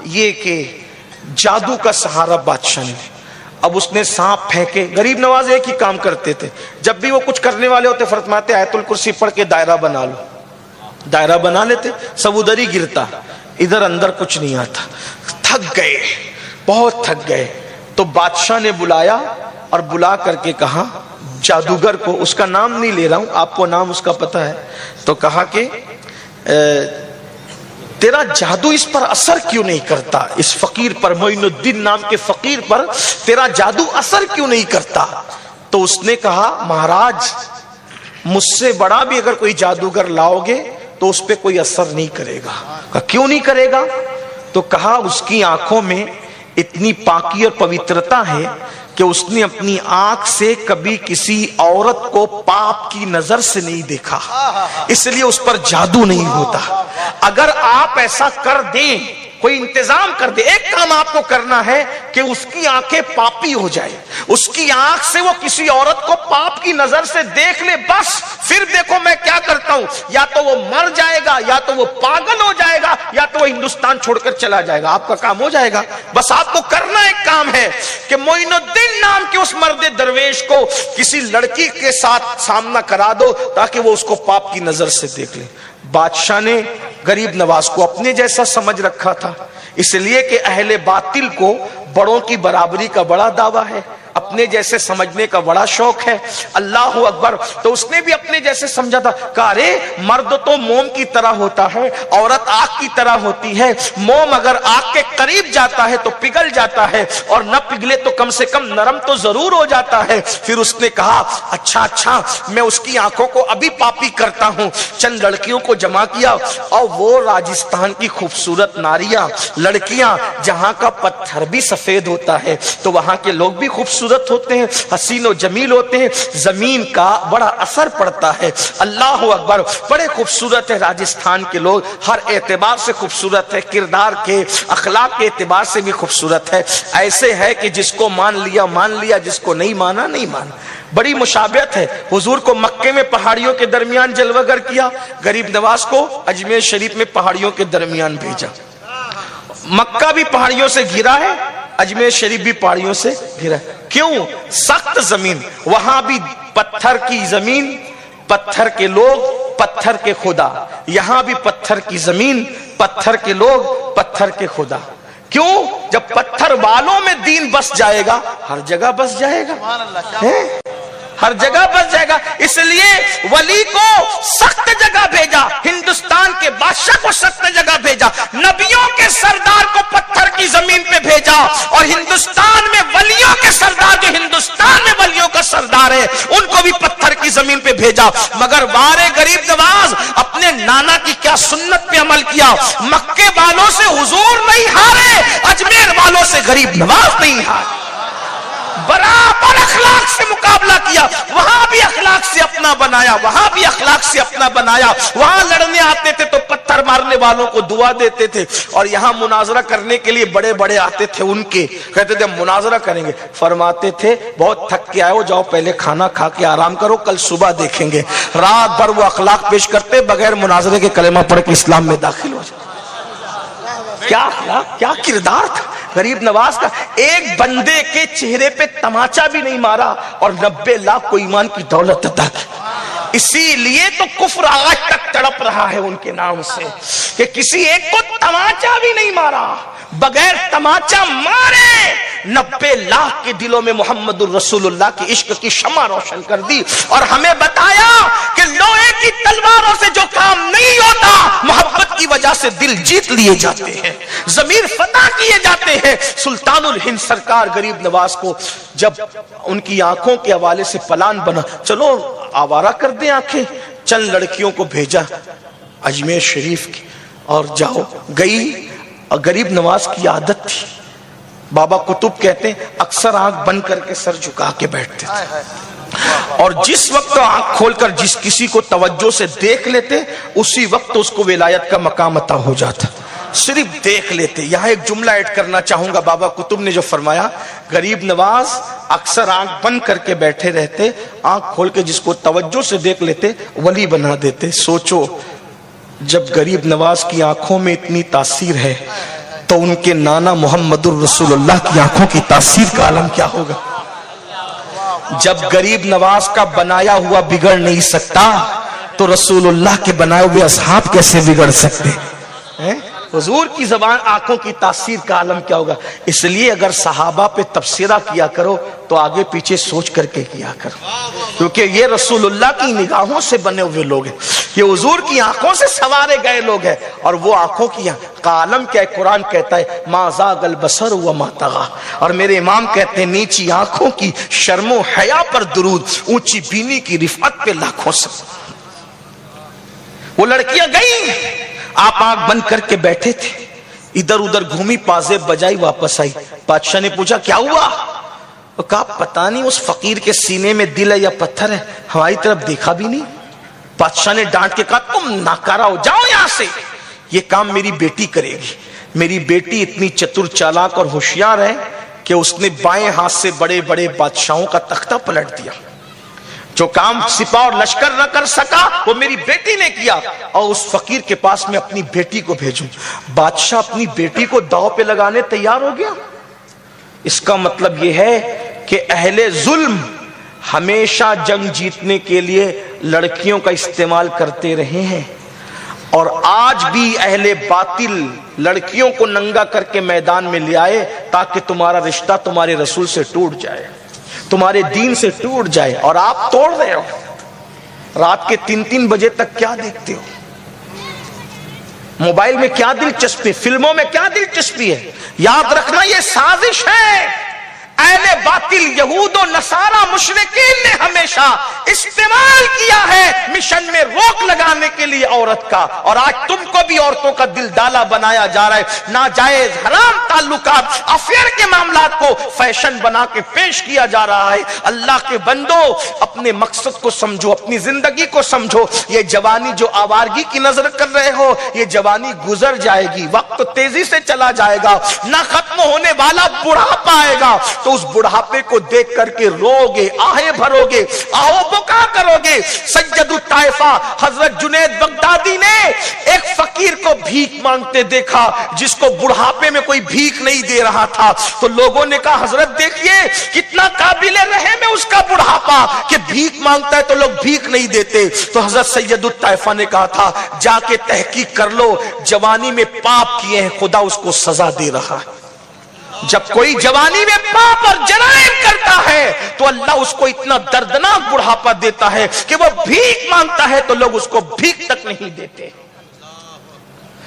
یہ کہ جادو کا سہارا بادشاہ نے. اب اس نے سانپ پھینکے. غریب نواز ایک ہی کام کرتے تھے, جب بھی وہ کچھ کرنے والے ہوتے فرماتے آیت الکرسی پڑھ کے دائرہ بنا لو. دائرہ بنا لیتے, سب ادھر ہی گرتا, ادھر اندر کچھ نہیں آتا. تھک گئے, بہت تھک گئے, تو بادشاہ نے بلایا اور بلا کر کے کہا جادوگر کو, اس کا نام نہیں لے رہا ہوں, آپ کو نام اس کا پتہ ہے, تو کہا کہ تیرا جادو اس پر اثر کیوں نہیں کرتا, اس فقیر پر, معین الدین نام کے فقیر پر تیرا جادو اثر کیوں نہیں کرتا؟ تو اس نے کہا مہاراج مجھ سے بڑا بھی اگر کوئی جادوگر لاؤ گے تو اس پہ کوئی اثر نہیں کرے گا. کہا کیوں نہیں کرے گا؟ تو کہا اس کی آنکھوں میں اتنی پاکی اور پوترتا ہے کہ اس نے اپنی آنکھ سے کبھی کسی عورت کو پاپ کی نظر سے نہیں دیکھا, اس لیے اس پر جادو نہیں ہوتا. اگر آپ ایسا کر دیں, کوئی انتظام کر دے, ایک کام آپ کو کرنا ہے کہ اس کی آنکھیں پاپی ہو جائے, اس کی آنکھ سے وہ کسی عورت کو پاپ کی نظر سے دیکھ لے, بس پھر دیکھو میں کیا کرتا ہوں, یا تو وہ مر جائے گا, یا تو وہ پاگل ہو جائے گا, یا تو وہ ہندوستان چھوڑ کر چلا جائے گا, آپ کا کام ہو جائے گا. بس آپ کو کرنا ایک کام ہے کہ معین الدین نام کے اس مرد درویش کو کسی لڑکی کے ساتھ سامنا کرا دو تاکہ وہ اس کو پاپ کی نظر سے دیکھ لے. بادشاہ نے غریب نواز کو اپنے جیسا سمجھ رکھا تھا, اس لیے کہ اہل باطل کو بڑوں کی برابری کا بڑا دعویٰ ہے, اپنے جیسے سمجھنے کا بڑا شوق ہے. اللہ اکبر. تو اس نے بھی اپنے جیسے سمجھا تھا, کہا ارے مرد تو موم کی طرح ہوتا ہے, عورت آگ کی طرح ہوتی ہے, موم اگر آگ کے قریب جاتا ہے تو پگھل جاتا ہے, اور نہ پگھلے تو کم سے کم نرم تو ضرور ہو جاتا ہے. پھر اس نے کہا اچھا میں اس کی آنکھوں کو ابھی پاپی کرتا ہوں. چند لڑکیوں کو جمع کیا, اور وہ راجستھان کی خوبصورت ناریاں, لڑکیاں, جہاں کا پتھر بھی سفید ہوتا ہے تو وہاں کے لوگ بھی خوبصورت ہوتے ہیں, حسین و جمیل ہوتے ہیں, زمین کا بڑا اثر پڑتا ہے. اللہ اکبر. بڑے خوبصورت ہے راجستھان کے لوگ, ہر اعتبار سے خوبصورت ہے, کردار کے, اخلاق کے اعتبار سے بھی خوبصورت ہے. ایسے ہے کہ جس کو مان لیا, جس کو نہیں مانا نہیں مانا. بڑی مشابہت ہے. حضور کو مکے میں پہاڑیوں کے درمیان جلوہ گر کیا, غریب نواز کو اجمیر شریف میں پہاڑیوں کے درمیان بھیجا. مکہ بھی پہاڑیوں سے گھرا ہے, اجمیر شریف بھی پہاڑیوں سے گھرا ہے. کیوں؟ سخت زمین, وہاں بھی پتھر کی زمین, پتھر کے لوگ, پتھر کے خدا. یہاں بھی پتھر کی زمین, پتھر کے لوگ, پتھر کے خدا. کیوں؟ جب پتھر والوں میں دین بس جائے گا, ہر جگہ بس جائے گا, ہر جگہ بس جائے گا. اس لیے ولی کو سخت جگہ بھیجا, ہندوستان کے بادشاہ کو سخت جگہ بھیجا, نبیوں کے سردار کو پتھر کی زمین پہ بھیجا, اور ہندوستان میں ولیوں کے سردار, جو ہندوستان میں ولیوں کا سردار ہے, ان کو بھی پتھر کی زمین پہ بھیجا. مگر وارے غریب نواز, اپنے نانا کی کیا سنت پہ عمل کیا. مکے والوں سے حضور نہیں ہارے, اجمیر والوں سے غریب نواز نہیں ہارے. برابر اخلاق سے مقابلہ کیا, وہاں بھی اخلاق سے اپنا بنایا, وہاں بھی اخلاق سے اپنا بنایا. وہاں لڑنے آتے تھے تو پتھر مارنے والوں کو دعا دیتے تھے, اور یہاں مناظرہ کرنے کے لیے بڑے بڑے آتے تھے ان کے, کہتے تھے ہم مناظرہ کریں گے. فرماتے تھے بہت تھک کے آئے ہو, جاؤ پہلے کھانا کھا کے آرام کرو, کل صبح دیکھیں گے. رات بھر وہ اخلاق پیش کرتے, بغیر مناظرے کے کلمہ پڑھ کے اسلام میں داخل ہو جاتے. کیا اخلاق, کیا کردار تھا غریب نواز کا. ایک بندے کے چہرے پہ تماچا بھی نہیں مارا, اور 90 لاکھ کو ایمان کی دولت عطا کی. اسی لیے تو کفر آج تک تڑپ رہا ہے ان کے نام سے, کہ کسی ایک کو تماچا بھی نہیں مارا. بغیر تماچا مارے 90 لاکھ کے دلوں میں محمد الرسول اللہ کی عشق کی شمع روشن کر دی, اور ہمیں بتایا کہ لوہے کی تلواروں سے جو کام نہیں ہوتا, محبت کی وجہ سے دل جیت لیے جاتے ہیں, ضمیر فتح کیے جاتے ہیں. سلطان الہند سرکار غریب نواز کو جب ان کی آنکھوں کے حوالے سے پلان بنا, چلو آوارہ کر دیں آنکھیں, چند لڑکیوں کو بھیجا اجمیر شریف کی, اور جاؤ. گئی, اور غریب نواز کی عادت تھی, بابا قطب کہتے ہیں اکثر آنکھ بند کر کے سر جھکا کے بیٹھتے تھے, اور جس وقت آنکھ کھول کر جس کسی کو توجہ سے دیکھ لیتے, اسی وقت اس کو ولایت کا مقام عطا ہو جاتا. صرف دیکھ لیتے. یہاں ایک جملہ ایڈ کرنا چاہوں گا, بابا قطب نے جو فرمایا, غریب نواز اکثر آنکھ بند کر کے بیٹھے رہتے, آنکھ کھول کے جس کو توجہ سے دیکھ لیتے ولی بنا دیتے. سوچو, جب غریب نواز کی آنکھوں میں اتنی تاثیر ہے تو ان کے نانا محمد الرسول اللہ کی آنکھوں کی تاثیر کا عالم کیا ہوگا؟ جب غریب نواز کا بنایا ہوا بگڑ نہیں سکتا تو رسول اللہ کے بنائے ہوئے اصحاب کیسے بگڑ سکتے ہیں؟ حضور کی زبان آنکھوں کی تاثیر کا عالم کیا ہوگا؟ اس لیے اگر صحابہ پہ تبصرہ کیا کرو تو آگے پیچھے سوچ کر کے کیا کرو، کیونکہ یہ رسول اللہ کی نگاہوں سے بنے ہوئے لوگ ہیں، یہ حضور کی آنکھوں سے سوارے گئے لوگ ہیں، اور وہ آنکھوں کی عالم کیا ہے؟ قرآن کہتا ہے ما زاغ البصر وما طغى، اور میرے امام کہتے ہیں نیچی آنکھوں کی شرم و حیا پر درود، اونچی بینی کی رفعت پہ لاکھوں سے۔ وہ لڑکیاں گئیں، آپ آنکھ بند کر کے بیٹھے تھے، ادھر ادھر گھومی، پازیب بجائی، واپس آئی۔ بادشاہ نے پوچھا کیا ہوا؟ وہ کہا پتہ نہیں اس فقیر کے سینے میں دل ہے یا پتھر ہے، ہماری طرف دیکھا بھی نہیں۔ بادشاہ نے ڈانٹ کے کہا تم ناکارہ ہو، جاؤ یہاں سے، یہ کام میری بیٹی کرے گی۔ میری بیٹی اتنی چتر چالاک اور ہوشیار ہے کہ اس نے بائیں ہاتھ سے بڑے بڑے بادشاہوں کا تختہ پلٹ دیا۔ جو کام سپاہ اور لشکر نہ کر سکا وہ میری بیٹی نے کیا، اور اس فقیر کے پاس میں اپنی بیٹی کو بھیجوں۔ بادشاہ اپنی بیٹی کو داؤ پہ لگانے تیار ہو گیا۔ اس کا مطلب یہ ہے کہ اہل ظلم ہمیشہ جنگ جیتنے کے لیے لڑکیوں کا استعمال کرتے رہے ہیں، اور آج بھی اہل باطل لڑکیوں کو ننگا کر کے میدان میں لے آئے تاکہ تمہارا رشتہ تمہارے رسول سے ٹوٹ جائے، تمہارے دین سے ٹوٹ جائے، اور آپ توڑ رہے ہو۔ رات کے 3-3 بجے تک کیا دیکھتے ہو؟ موبائل میں کیا دلچسپی، فلموں میں کیا دلچسپی ہے؟ یاد رکھنا یہ سازش ہے۔ اہل باطل یہود و نصارہ مشرکین نے ہمیشہ استعمال کیا ہے مشن میں روک لگانے کے لیے عورت کا، اور آج تم کو بھی عورتوں کا دل ڈالا بنایا جا رہا ہے۔ ناجائز حرام تعلقات، افیئر کے معاملات کو فیشن بنا کے پیش کیا جا رہا ہے۔ اللہ کے بندو اپنے مقصد کو سمجھو، اپنی زندگی کو سمجھو۔ یہ جوانی جو آوارگی کی نظر کر رہے ہو، یہ جوانی گزر جائے گی، وقت تیزی سے چلا جائے گا، نہ ختم ہونے والا بڑھاپا آئے گا، تو اس بڑھاپے کو دیکھ کر کے رو گے، آہیں بھرو گے، آہو بکا کرو گے۔ سید الطائفہ حضرت جنید بغدادی نے ایک فقیر کو بھیک مانگتے دیکھا جس کو بڑھاپے میں کوئی بھیک نہیں دے رہا تھا، تو لوگوں نے کہا حضرت دیکھیے کتنا قابل رحم ہے اس کا بڑھاپا کہ بھیک مانگتا ہے تو لوگ بھیک نہیں دیتے۔ تو حضرت سید الطائفہ نے کہا تھا جا کے تحقیق کر لو، جوانی میں پاپ کیے ہیں، خدا اس کو سزا دے رہا ہے۔ جب کوئی جوانی میں پاپ اور جرائم کرتا ہے تو اللہ اس کو اتنا دردناک بڑھاپا دیتا ہے کہ وہ بھیک مانگتا ہے تو لوگ اس کو بھیک تک نہیں دیتے۔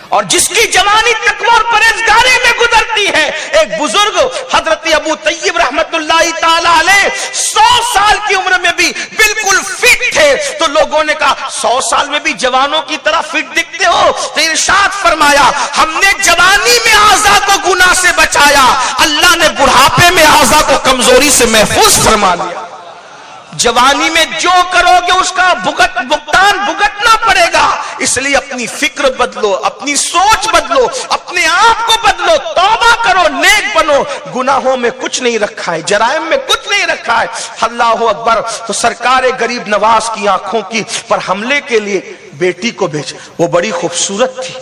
اور جس کی جوانی تقوی اور پرہیزگاری میں گزرتی ہے، ایک بزرگ حضرت ابو طیب رحمت اللہ تعالی علیہ 100 سال کی عمر میں بھی بالکل فٹ تھے، تو لوگوں نے کہا 100 سال میں بھی جوانوں کی طرح فٹ دکھتے ہو؟ تو ارشاد فرمایا ہم نے جوانی میں اعضاء کو گناہ سے بچایا، اللہ نے بڑھاپے میں اعضاء کو کمزوری سے محفوظ فرما لیا۔ جوانی میں جو کرو گے اس کا بھگتان بھگتنا پڑے گا، اس لیے اپنی فکر بدلو، اپنی سوچ بدلو، اپنے آپ کو بدلو، توبہ کرو، نیک بنو۔ گناہوں میں کچھ نہیں رکھا ہے، جرائم میں کچھ نہیں رکھا ہے۔ اللہ اکبر۔ تو سرکار غریب نواز کی آنکھوں کی پر حملے کے لیے بیٹی کو بھیج، وہ بڑی خوبصورت تھی،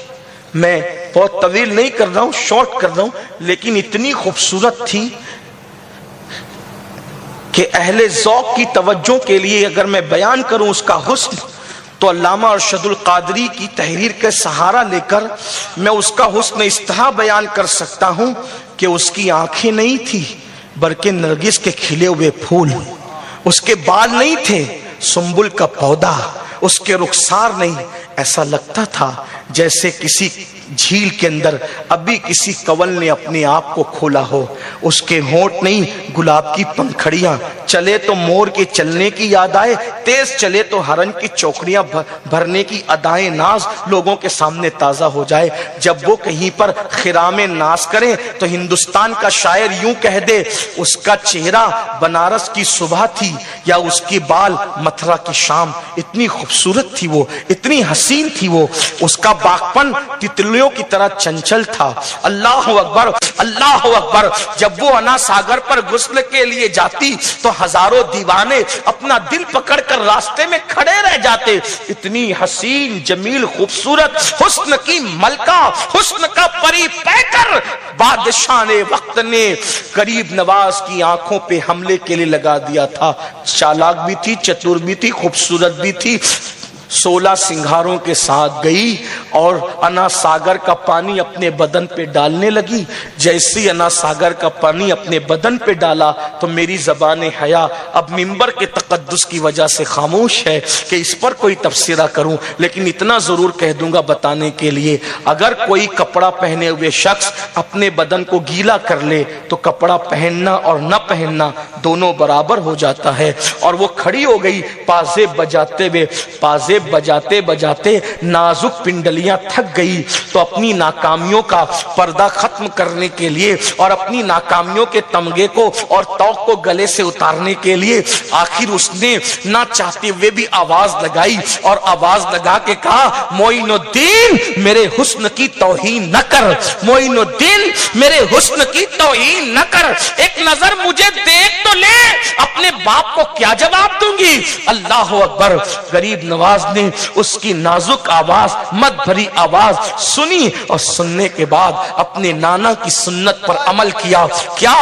میں بہت طویل نہیں کر رہا ہوں، شارٹ کر رہا ہوں، لیکن اتنی خوبصورت تھی کہ اہل ذوق کی توجہ کے لیے اگر میں بیان کروں اس کا حسن، تو علامہ ارشد القادری کی تحریر کے سہارا لے کر میں اس کا حسن اس طرح بیان کر سکتا ہوں کہ اس کی آنکھیں نہیں تھی بلکہ نرگس کے کھلے ہوئے پھول، اس کے بال نہیں تھے سنبل کا پودا، اس کے رخسار نہیں، ایسا لگتا تھا جیسے کسی جھیل کے اندر ابھی کسی کول نے اپنے آپ کو کھولا ہو۔ اس کے ہونٹ نہیں گلاب کی پنکھڑیاں، چلے تو مور کے چلنے کی یاد آئے، تیز چلے تو ہرن کی چوکڑیاں بھرنے کی ادائیں ناز لوگوں کے سامنے تازہ ہو جائے۔ جب وہ کہیں پر خرام ناز کریں تو ہندوستان کا شاعر یوں کہہ دے اس کا چہرہ بنارس کی صبح تھی یا اس کے بال متھرا کی شام۔ اتنی خوبصورت تھی وہ، اتنی حسین تھی وہ، اس کا باغپن تتلیوں کی طرح چنچل تھا۔ اللہ اکبر۔ اللہ اکبر. جب وہ انا ساگر پر غسل کے لیے جاتی تو ہزاروں دیوانے اپنا دل پکڑ کر راستے میں کھڑے رہ جاتے. اتنی حسین جمیل خوبصورت حسن کی ملکہ، حسن کا پری پیکر بادشاہ نے وقت نے غریب نواز کی آنکھوں پہ حملے کے لیے لگا دیا تھا. چالاک بھی تھی، چتور بھی تھی، خوبصورت بھی تھی. 16 سنگھاروں کے ساتھ گئی اور انا ساگر کا پانی اپنے بدن پہ ڈالنے لگی. جیسی انا ساگر کا پانی اپنے بدن پہ ڈالا تو میری زبان حیا اب منبر کے تقدس کی وجہ سے خاموش ہے کہ اس پر کوئی تبصرہ کروں، لیکن اتنا ضرور کہہ دوں گا بتانے کے لیے، اگر کوئی کپڑا پہنے ہوئے شخص اپنے بدن کو گیلا کر لے تو کپڑا پہننا اور نہ پہننا دونوں برابر ہو جاتا ہے. اور وہ کھڑی ہو گئی پازیب بجاتے ہوئے. پازیب بجاتے بجاتے نازک پنڈلیاں تھک گئی تو اپنی ناکامیوں کا پردہ ختم کرنے کے لیے اور اپنی ناکامیوں کے تمغے کو اور توق کو گلے سے اتارنے کے لیے آخر اس نے نہ چاہتے ہوئے بھی آواز لگائی اور آواز لگا کے کہا، معین الدین میرے حسن کی توہین نہ کر، معین الدین میرے حسن کی توہین نہ کر، ایک نظر مجھے دیکھ تو لے، اپنے باپ کو کیا جواب دوں گی. اللہ اکبر. غریب نواز نے اس کی نازک آواز، مد بھری آواز سنی اور سننے کے بعد اپنے نانا کی سنت پر عمل کیا. کیا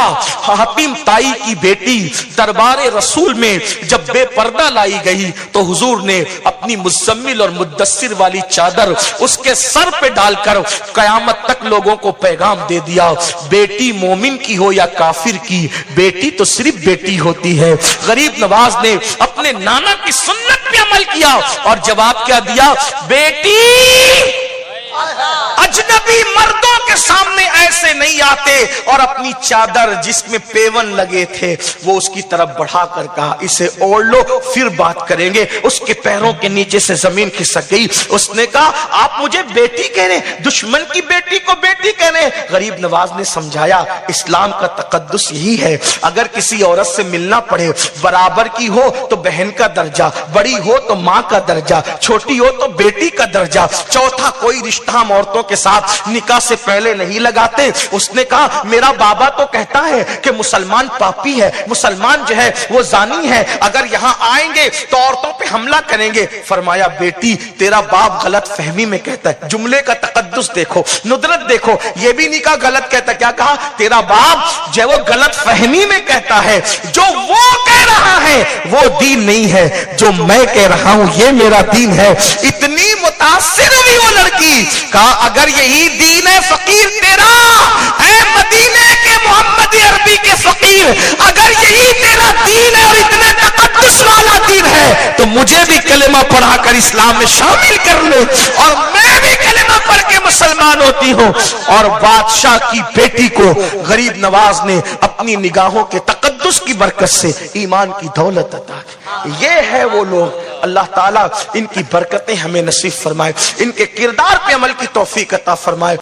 حاتم تائی کی بیٹی دربار رسول میں جب بے پردہ لائی گئی تو حضور نے اپنی مزمل اور مدثر والی چادر اس کے سر پہ ڈال کر قیامت تک لوگوں کو پیغام دے دیا، بیٹی مومن کی ہو یا کافر کی، بیٹی تو صرف بیٹی ہوتی ہے. غریب نواز نے اپنے نانا کی سنت پہ عمل کیا اور جواب کیا دیا، بیٹی اجنبی مردوں کے سامنے ایسے نہیں آتے. اور اپنی چادر جس میں پیون لگے تھے وہ اس کی طرف بڑھا کر کہا، اسے اوڑھ لو پھر بات کریں گے. اس کے پیروں کے نیچے سے زمین کھسک گئی. اس نے کہا، آپ مجھے بیٹی کہہ رہے ہیں، دشمن کی بیٹی کو بیٹی کہہ رہے ہیں. غریب نواز نے سمجھایا اسلام کا تقدس یہی ہے، اگر کسی عورت سے ملنا پڑے برابر کی ہو تو بہن کا درجہ، بڑی ہو تو ماں کا درجہ، چھوٹی ہو تو بیٹی کا درجہ. چوتھا کوئی رشتہ ہم عورتوں کے ساتھ نکاح سے پہلے نہیں لگاتے. اس نے کہا، میرا بابا تو کہتا ہے کہ مسلمان پاپی ہے، مسلمان جو ہے وہ زانی ہے، اگر یہاں آئیں گے تو عورتوں پہ حملہ کریں گے. فرمایا، بیٹی تیرا باپ غلط فہمی میں کہتا ہے. جملے کا تقدس دیکھو، ندرت دیکھو. یہ بھی نہیں کہا غلط کہتا. کیا کہا؟ تیرا باپ جو وہ غلط فہمی میں کہتا ہے، جو وہ کہہ رہا ہے وہ دین نہیں ہے، جو میں کہہ رہا ہوں یہ میرا دین ہے. اتنی متاثر ہوئی وہ لڑکی، کہا اگر یہی دین ہے فقیر تیرا، اے مدینے کے محمد عربی کے فقیر، اگر یہی تیرا دین ہے اور اتنے تقدس والا دین ہے تو مجھے بھی کلمہ پڑھا کر اسلام میں شامل کر لے اور میں بھی کلمہ پڑھ کے مسلمان ہوتی ہوں. اور بادشاہ کی بیٹی کو غریب نواز نے اپنی نگاہوں کے تقدس کی برکت سے ایمان کی دولت عطا کی. یہ ہے وہ لوگ. اللہ تعالیٰ ان کی برکتیں ہمیں نصیب فرمائے، ان کے کردار پہ عمل کی توفیق عطا فرمائے.